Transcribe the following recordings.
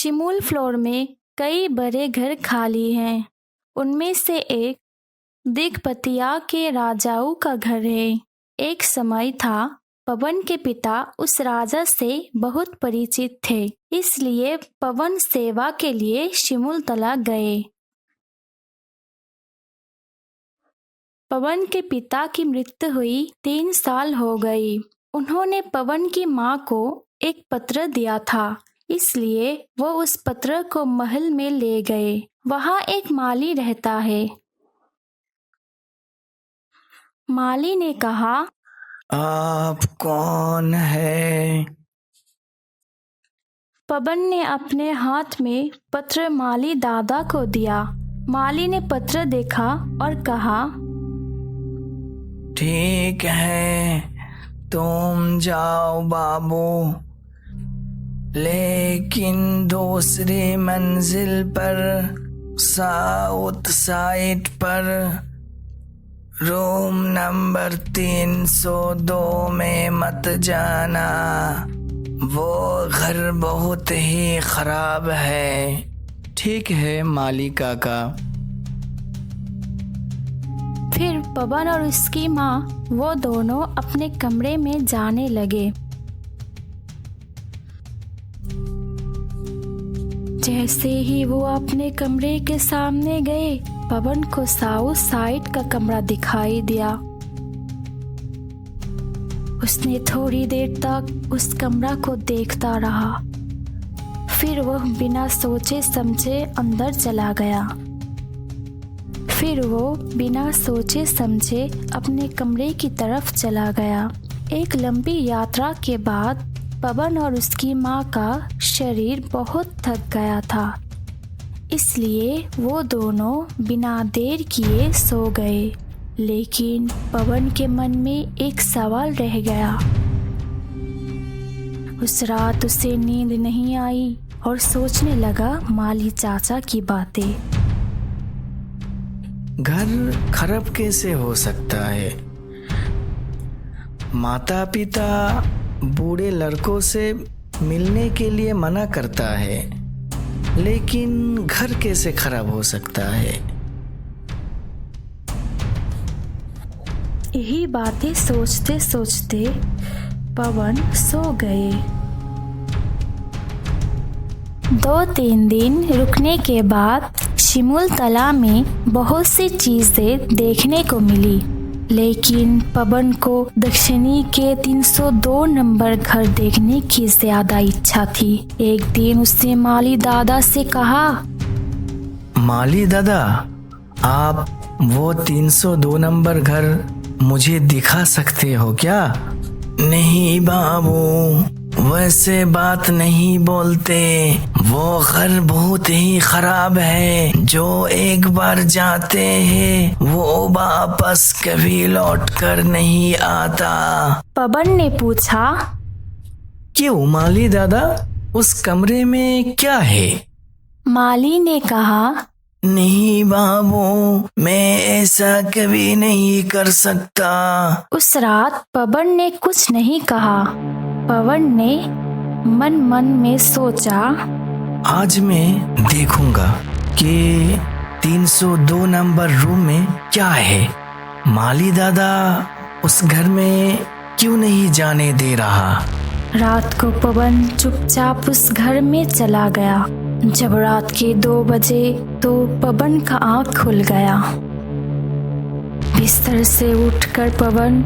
शिमूल floor में कई बड़े घर खाली हैं। उनमें से एक दिग्पतिया के राजाओं का घर है। एक समय था, पवन के पिता उस राजा से बहुत परिचित थे, इसलिए पवन सेवा के लिए शिमूल तला गए। पवन के पिता की मृत्यु हुई 3 साल हो गई। उन्होंने पवन की माँ को एक पत्र दिया था, इसलिए वो उस पत्र को महल में ले गए। वहाँ एक माली रहता है। माली ने कहा, आप कौन है? पवन ने अपने हाथ में पत्र माली दादा को दिया। माली ने पत्र देखा और कहा, ठीक है, तुम जाओ बाबू, लेकिन दूसरी मंजिल पर साउथ साइड पर रूम नंबर 302 में मत जाना। वो घर बहुत ही खराब है। ठीक है माली काका। फिर पवन और उसकी माँ वो दोनों अपने कमरे में जाने लगे। जैसे ही वो अपने कमरे के सामने गए, पवन को साउथ साइड का कमरा दिखाई दिया। उसने थोड़ी देर तक उस कमरा को देखता रहा। फिर वह बिना सोचे समझे अंदर चला गया। फिर वो बिना सोचे समझे अपने कमरे की तरफ चला गया। एक लंबी यात्रा के बाद पवन और उसकी माँ का शरीर बहुत थक गया था, इसलिए वो दोनों बिना देर किए सो गए। लेकिन पवन के मन में एक सवाल रह गया। उस रात उसे नींद नहीं आई और सोचने लगा माली चाचा की बातें। घर खराब कैसे हो सकता है? माता पिता बूढ़े लड़कों से मिलने के लिए मना करता है, लेकिन घर कैसे खराब हो सकता है? यही बातें सोचते सोचते पवन सो गए। 2-3 दिन रुकने के बाद शिमूल तला में बहुत सी चीजें देखने को मिली, लेकिन पवन को दक्षिणी के 302 नंबर घर देखने की ज्यादा इच्छा थी। एक दिन उसने माली दादा से कहा, माली दादा, आप वो 302 नंबर घर मुझे दिखा सकते हो क्या? नहीं बाबू, वैसे बात नहीं बोलते। वो घर बहुत ही खराब है। जो एक बार जाते हैं वो वापस कभी लौट कर नहीं आता। पवन ने पूछा, क्यों माली दादा, उस कमरे में क्या है? माली ने कहा, नहीं बाबू, मैं ऐसा कभी नहीं कर सकता। उस रात पवन ने कुछ नहीं कहा। पवन ने मन मन में सोचा, आज मैं देखूंगा कि 302 नंबर रूम में क्या है। माली दादा उस घर में क्यों नहीं जाने दे रहा? रात को पवन चुपचाप उस घर में चला गया। जब रात के 2 बजे तो पवन का आँख खुल गया। बिस्तर से उठकर पवन,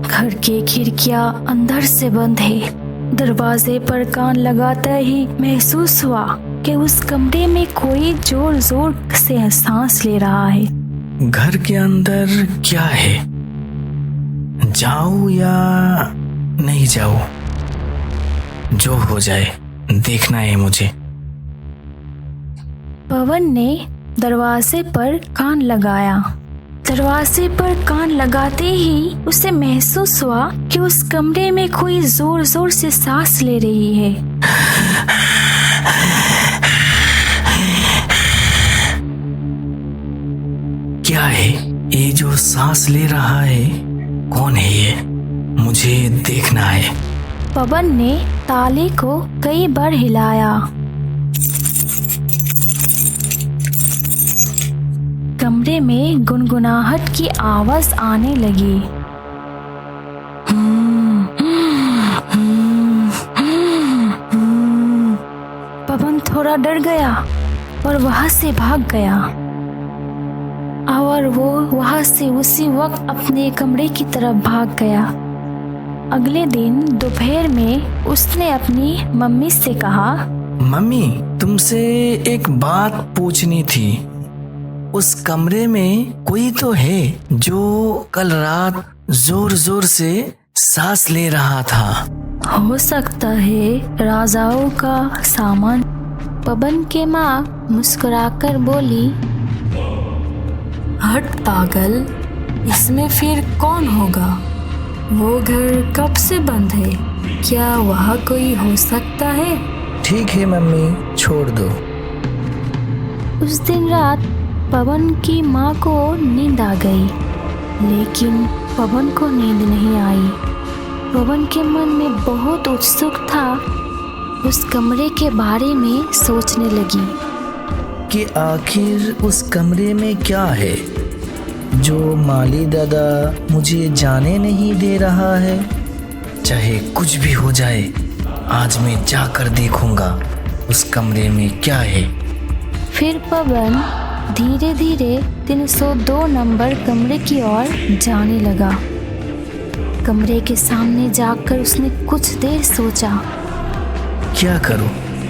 घर की खिड़कियां अंदर से बंद है। दरवाजे पर कान लगाते ही महसूस हुआ कि उस कमरे में कोई जोर जोर से सांस ले रहा है। घर के अंदर क्या है? जाऊं या नहीं जाऊं? जो हो जाए देखना है मुझे। पवन ने दरवाजे पर कान लगाया। दरवाजे पर कान लगाते ही उसे महसूस हुआ कि उस कमरे में कोई जोर जोर से सांस ले रही है। क्या है ये जो सांस ले रहा है? कौन है ये? मुझे देखना है। पवन ने ताले को कई बार हिलाया, कमरे में गुनगुनाहट की आवाज आने लगी। पवन थोड़ा डर गया और वहां से भाग गया और वो वहां से उसी वक्त अपने कमरे की तरफ भाग गया। अगले दिन दोपहर में उसने अपनी मम्मी से कहा, मम्मी, तुमसे एक बात पूछनी थी। उस कमरे में कोई तो है जो कल रात जोर जोर से सांस ले रहा था। हो सकता है राजाओं का सामान। पवन के माँ मुस्कुराकर बोली, हट पागल, इसमें फिर कौन होगा? वो घर कब से बंद है? क्या वहाँ कोई हो सकता है? ठीक है मम्मी, छोड़ दो। उस दिन रात पवन की माँ को नींद आ गई, लेकिन पवन को नींद नहीं आई। पवन के मन में बहुत उत्सुक था। उस कमरे के बारे में सोचने लगी कि आखिर उस कमरे में क्या है जो माली दादा मुझे जाने नहीं दे रहा है। चाहे कुछ भी हो जाए, आज मैं जाकर देखूंगा उस कमरे में क्या है। फिर पवन धीरे धीरे 302 नंबर कमरे की ओर जाने लगा। कमरे के सामने जाकर उसने कुछ देर सोचा, क्या करूं,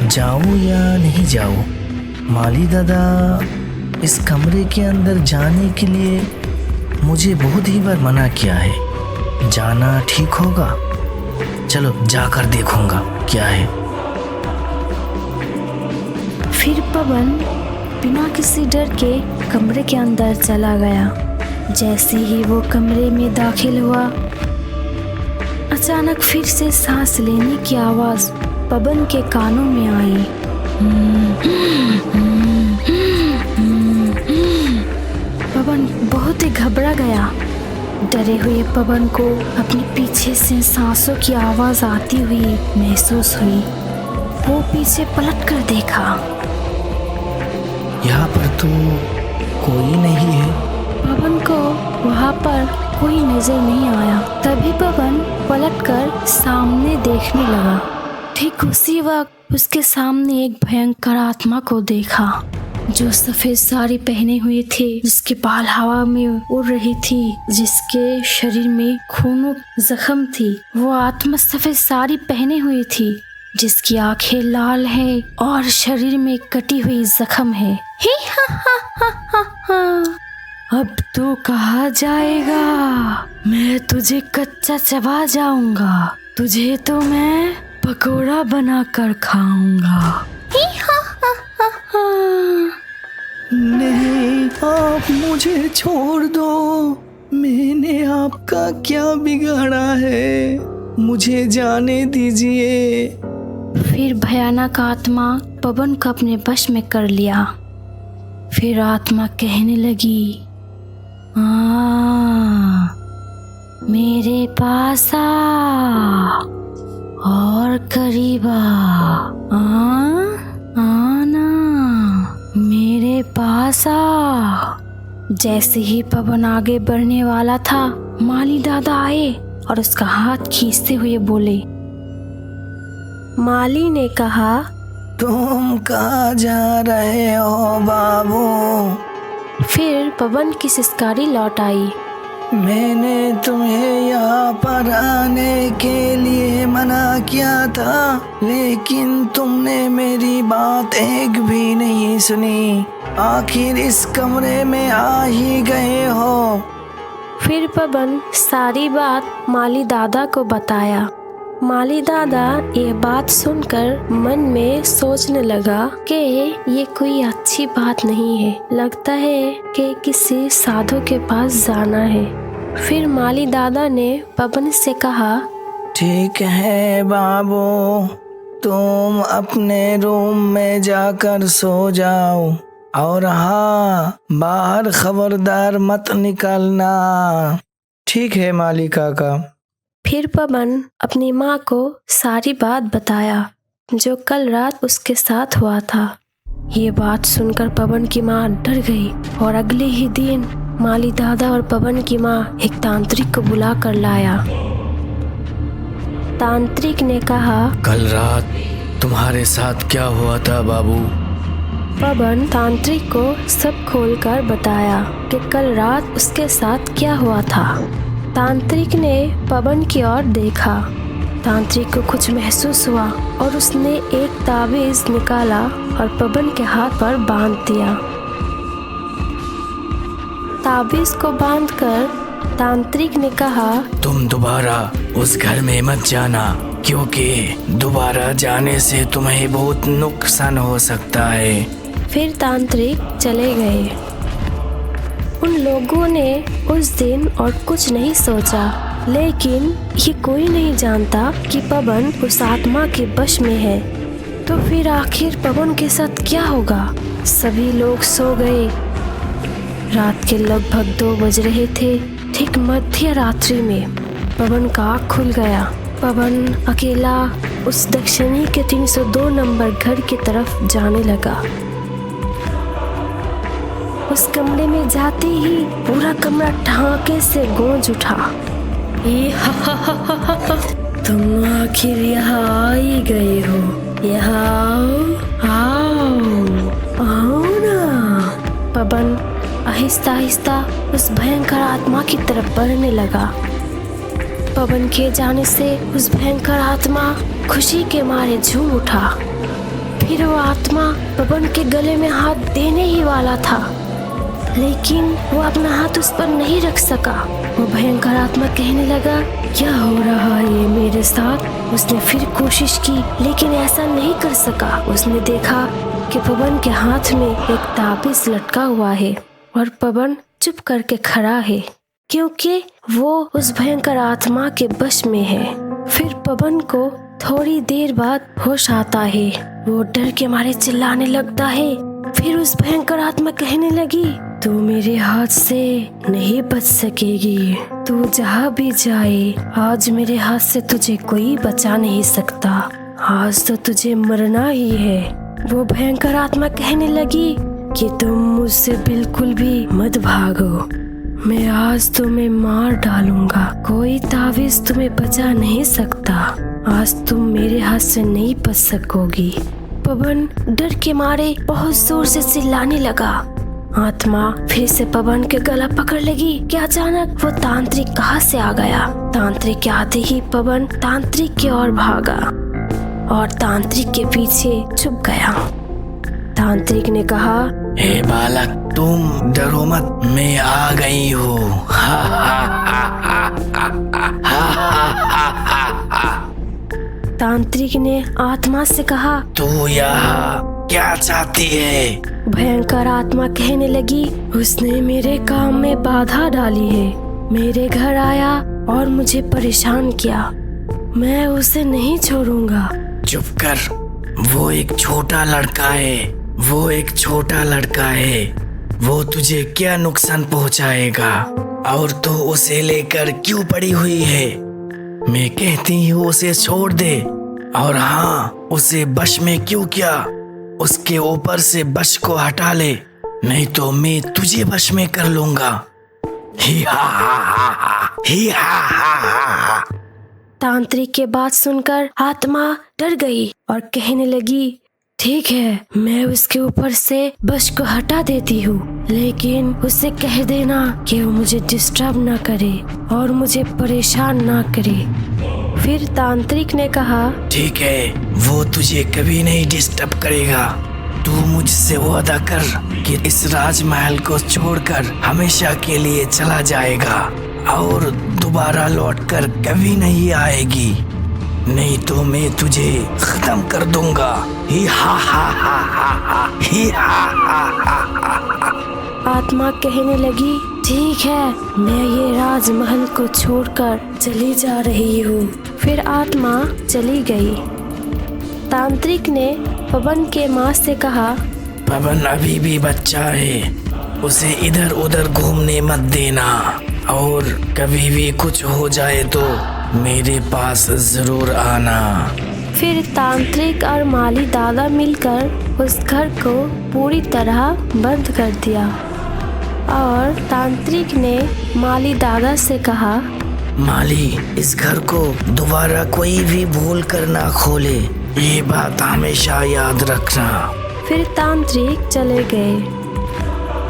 जाऊं या नहीं जाऊं? माली दादा इस कमरे के अंदर जाने के लिए मुझे बहुत ही बार मना किया है। जाना ठीक होगा? चलो जाकर देखूंगा क्या है। फिर पवन बिना किसी डर के कमरे के अंदर चला गया। जैसे ही वो कमरे में दाखिल हुआ, अचानक फिर से सांस लेने की आवाज पवन के कानों में आई। पवन बहुत ही घबरा गया। डरे हुए पवन को अपने पीछे से सांसों की आवाज आती हुई महसूस हुई। वो पीछे पलट कर देखा। यहाँ पर तो कोई नहीं है। पवन को वहाँ पर कोई नजर नहीं आया। तभी पवन पलटकर सामने देखने लगा। ठीक उसी वक्त उसके सामने एक भयंकर आत्मा को देखा, जो सफेद साड़ी पहने हुए थे, जिसके बाल हवा में उड़ रही थी, जिसके शरीर में खूनों जख्म थी। वो आत्मा सफेद साड़ी पहने हुई थी, जिसकी आंखें लाल है और शरीर में कटी हुई जख्म है। ही हा हा हा हा हा। अब तू कहाँ जाएगा? मैं तुझे कच्चा चबा जाऊंगा। तुझे तो मैं पकोड़ा बनाकर खाऊंगा। ही हा हा हा हा। नहीं, आप मुझे छोड़ दो। मैंने आपका क्या बिगाड़ा है? मुझे जाने दीजिए। फिर भयानक आत्मा पवन को अपने वश में कर लिया। फिर आत्मा कहने लगी, मेरे पास आ और करीब आना, मेरे पास आ। जैसे ही पवन आगे बढ़ने वाला था, माली दादा आए और उसका हाथ खींचते हुए बोले। माली ने कहा, तुम कहाँ जा रहे हो बाबू? फिर पवन की सिसकारी लौट आई। मैंने तुम्हें यहाँ पर आने के लिए मना किया था, लेकिन तुमने मेरी बात एक भी नहीं सुनी। आखिर इस कमरे में आ ही गए हो। फिर पवन सारी बात माली दादा को बताया। माली दादा ये बात सुनकर मन में सोचने लगा कि ये कोई अच्छी बात नहीं है। लगता है कि किसी साधु के पास जाना है। फिर माली दादा ने पवन से कहा, ठीक है बाबू, तुम अपने रूम में जाकर सो जाओ, और हाँ, बाहर खबरदार मत निकलना। ठीक है माली काका। फिर पवन अपनी माँ को सारी बात बताया जो कल रात उसके साथ हुआ था। ये बात सुनकर पवन की माँ डर गई और अगले ही दिन माली दादा और पवन की माँ एक तांत्रिक को बुला कर लाया। तांत्रिक ने कहा, कल रात तुम्हारे साथ क्या हुआ था बाबू? पवन तांत्रिक को सब खोलकर बताया कि कल रात उसके साथ क्या हुआ था। तांत्रिक ने पवन की ओर देखा। तांत्रिक को कुछ महसूस हुआ और उसने एक ताबीज निकाला और पवन के हाथ पर बांध दिया। ताबीज को बांधकर तांत्रिक ने कहा, तुम दोबारा उस घर में मत जाना, क्योंकि दोबारा जाने से तुम्हें बहुत नुकसान हो सकता है। फिर तांत्रिक चले गए। उन लोगों ने उस दिन और कुछ नहीं सोचा, लेकिन ये कोई नहीं जानता कि पवन उस आत्मा के वश में है। तो फिर आखिर पवन के साथ क्या होगा? सभी लोग सो गए। रात के लगभग 2 बज रहे थे। ठीक मध्य रात्रि में पवन का आँख खुल गया। पवन अकेला उस दक्षिणी के 302 नंबर घर की तरफ जाने लगा। उस कमरे में जाते ही पूरा कमरा ठहाके से गूंज उठा। तुम आखिर यहाँ आ ही गए हो। यहाँ आओ ना। पवन आहिस्ता आहिस्ता उस भयंकर आत्मा की तरफ बढ़ने लगा। पवन के जाने से उस भयंकर आत्मा खुशी के मारे झूम उठा। फिर वो आत्मा पवन के गले में हाथ देने ही वाला था, लेकिन वो अपना हाथ उस पर नहीं रख सका। वो भयंकर आत्मा कहने लगा, क्या हो रहा है ये मेरे साथ? उसने फिर कोशिश की, लेकिन ऐसा नहीं कर सका। उसने देखा कि पवन के हाथ में एक ताबीज लटका हुआ है और पवन चुप करके खड़ा है, क्योंकि वो उस भयंकर आत्मा के वश में है। फिर पवन को थोड़ी देर बाद होश आता है। वो डर के मारे चिल्लाने लगता है। फिर उस भयंकर आत्मा कहने लगी, तू मेरे हाथ से नहीं बच सकेगी। तू जहाँ भी जाए, आज मेरे हाथ से तुझे कोई बचा नहीं सकता। आज तो तुझे मरना ही है। वो भयंकर आत्मा कहने लगी कि तुम मुझसे बिल्कुल भी मत भागो। मैं आज तुम्हें मार डालूंगा। कोई ताबीज तुम्हें बचा नहीं सकता। आज तुम मेरे हाथ से नहीं बच सकोगी। पवन डर के मारे बहुत जोर से चिल्लाने लगा। आत्मा फिर से पवन के गला पकड़ लगी कि अचानक वो तांत्रिक कहाँ से आ गया। तांत्रिक के आते ही पवन तांत्रिक की ओर भागा और तांत्रिक के पीछे छुप गया। तांत्रिक ने कहा, हे बालक, तुम डरो मत, मैं आ गई हूँ। तांत्रिक ने आत्मा से कहा, तू यहाँ क्या चाहती है? भयंकर आत्मा कहने लगी, उसने मेरे काम में बाधा डाली है। मेरे घर आया और मुझे परेशान किया। मैं उसे नहीं छोड़ूंगा। चुप कर, वो एक छोटा लड़का है। वो एक छोटा लड़का है। वो तुझे क्या नुकसान पहुंचाएगा? और तू उसे लेकर क्यों पड़ी हुई है? मैं कहती हूँ उसे छोड़ दे। और हाँ, उसे बश में क्यों किया? उसके ऊपर से बश को हटा ले, नहीं तो मैं तुझे बश में कर लूंगा। ही हा हा हा हा, ही हा हा हा हा। तांत्रिक के बात सुनकर आत्मा डर गई और कहने लगी, ठीक है, मैं उसके ऊपर से बश को हटा देती हूँ, लेकिन उसे कह देना कि वो मुझे डिस्टर्ब ना करे और मुझे परेशान ना करे। फिर तांत्रिक ने कहा, ठीक है, वो तुझे कभी नहीं डिस्टर्ब करेगा। तू मुझसे वादा कर कि इस राजमहल को छोड़कर हमेशा के लिए चला जाएगा और दोबारा लौटकर कभी नहीं आएगी, नहीं तो मैं तुझे खत्म कर दूंगा। ही हा हा हा हा हा, ही हा हा हा हा। आत्मा कहने लगी, ठीक है, मैं ये राजमहल को छोड़कर चली जा रही हूँ। फिर आत्मा चली गई। तांत्रिक ने पवन के माँ से कहा, पवन अभी भी बच्चा है, उसे इधर उधर घूमने मत देना, और कभी भी कुछ हो जाए तो मेरे पास जरूर आना। फिर तांत्रिक और माली दादा मिलकर उस घर को पूरी तरह बंद कर दिया और तांत्रिक ने माली दादा से कहा, माली, इस घर को दोबारा कोई भी भूल कर ना खोले, ये बात हमेशा याद रखना। फिर तांत्रिक चले गए।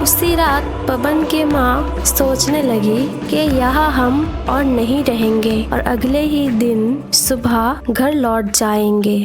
उसी रात पवन की माँ सोचने लगी कि यहाँ हम और नहीं रहेंगे और अगले ही दिन सुबह घर लौट जाएंगे।